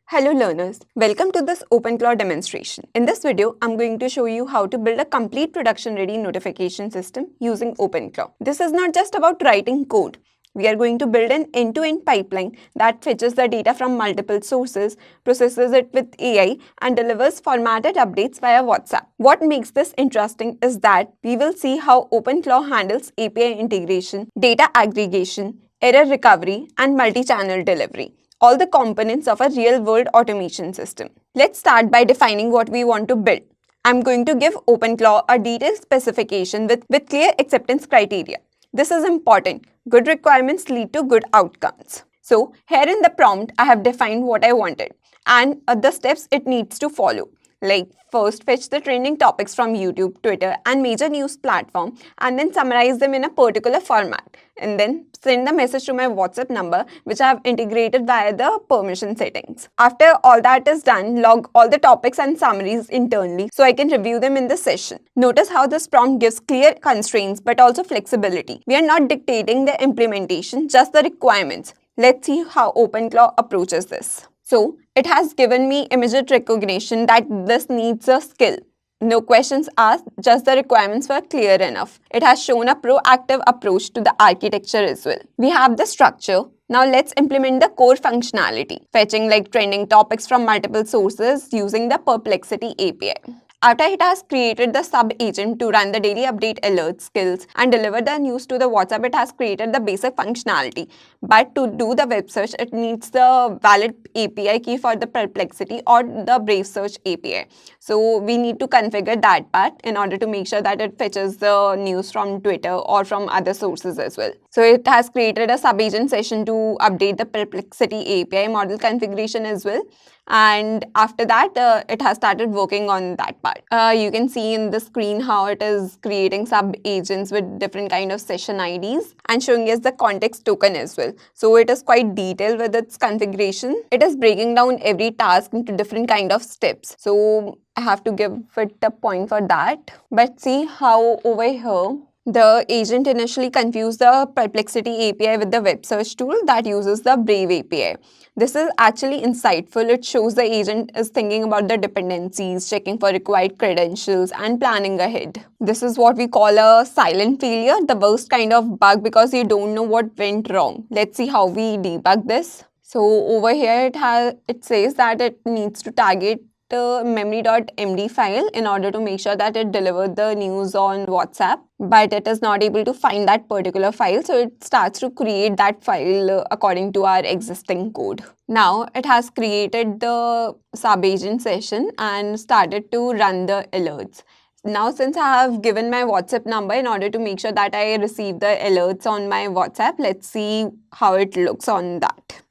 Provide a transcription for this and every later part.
Hello learners, welcome to this OpenClaw demonstration. In this video, I'm going to show you how to build a complete production-ready notification system using OpenClaw. This is not just about writing code. We are going to build an end-to-end pipeline that fetches the data from multiple sources, processes it with AI, and delivers formatted updates via WhatsApp. What makes this interesting is that we will see how OpenClaw handles API integration, data aggregation, error recovery, and multi-channel delivery, all the components of a real-world automation system. Let's start by defining what we want to build. I'm going to give OpenClaw a detailed specification with clear acceptance criteria. This is important. Good requirements lead to good outcomes. So here in the prompt, I have defined what I wanted and the steps it needs to follow. Like first fetch the trending topics from YouTube, Twitter and major news platform and then summarize them in a particular format. And then send the message to my WhatsApp number which I have integrated via the permission settings. After all that is done, log all the topics and summaries internally so I can review them in the session. Notice how this prompt gives clear constraints but also flexibility. We are not dictating the implementation, just the requirements. Let's see how OpenClaw approaches this. So it has given me immediate recognition that this needs a skill. No questions asked, just the requirements were clear enough. It has shown a proactive approach to the architecture as well. We have the structure. Now let's implement the core functionality, fetching like trending topics from multiple sources using the Perplexity API. After it has created the sub-agent to run the daily update alerts, skills, and deliver the news to the WhatsApp, it has created the basic functionality. But to do the web search, it needs the valid API key for the Perplexity or the Brave Search API. So we need to configure that part in order to make sure that it fetches the news from Twitter or from other sources as well. So it has created a sub-agent session to update the Perplexity API model configuration as well. And after that, it has started working on that part. You can see in the screen how it is creating sub-agents with different kind of session IDs and showing us the context token as well. So it is quite detailed with its configuration. It is breaking down every task into different kind of steps. So I have to give it a point for that. But see how over here, the agent initially confused the Perplexity API with the web search tool that uses the Brave API. This is actually insightful. It shows the agent is thinking about the dependencies, checking for required credentials, and planning ahead. This is what we call a silent failure, the worst kind of bug because you don't know what went wrong. Let's see how we debug this. So over here it says that it needs to target the memory.md file in order to make sure that it delivered the news on WhatsApp, but it is not able to find that particular file, so it starts to create that file according to our existing code. Now it has created the sub-agent session and started to run the alerts. Now since I have given my WhatsApp number in order to make sure that I receive the alerts on my WhatsApp, let's see how it looks on that.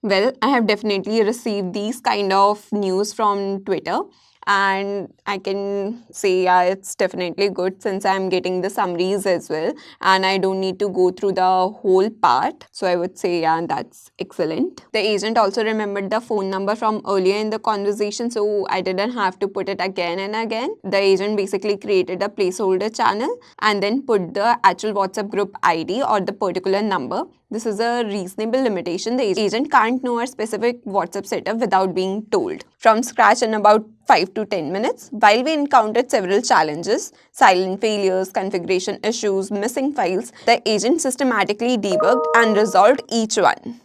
Well, I have definitely received these kind of news from Twitter and I can say yeah, it's definitely good since I'm getting the summaries as well and I don't need to go through the whole part. So I would say yeah, that's excellent. The agent also remembered the phone number from earlier in the conversation, so I didn't have to put it again and again. The agent basically created a placeholder channel and then put the actual WhatsApp group ID or the particular number. This is a reasonable limitation. The agent can't know a specific WhatsApp setup without being told from scratch in about 5 to 10 minutes. While we encountered several challenges, silent failures, configuration issues, missing files, the agent systematically debugged and resolved each one.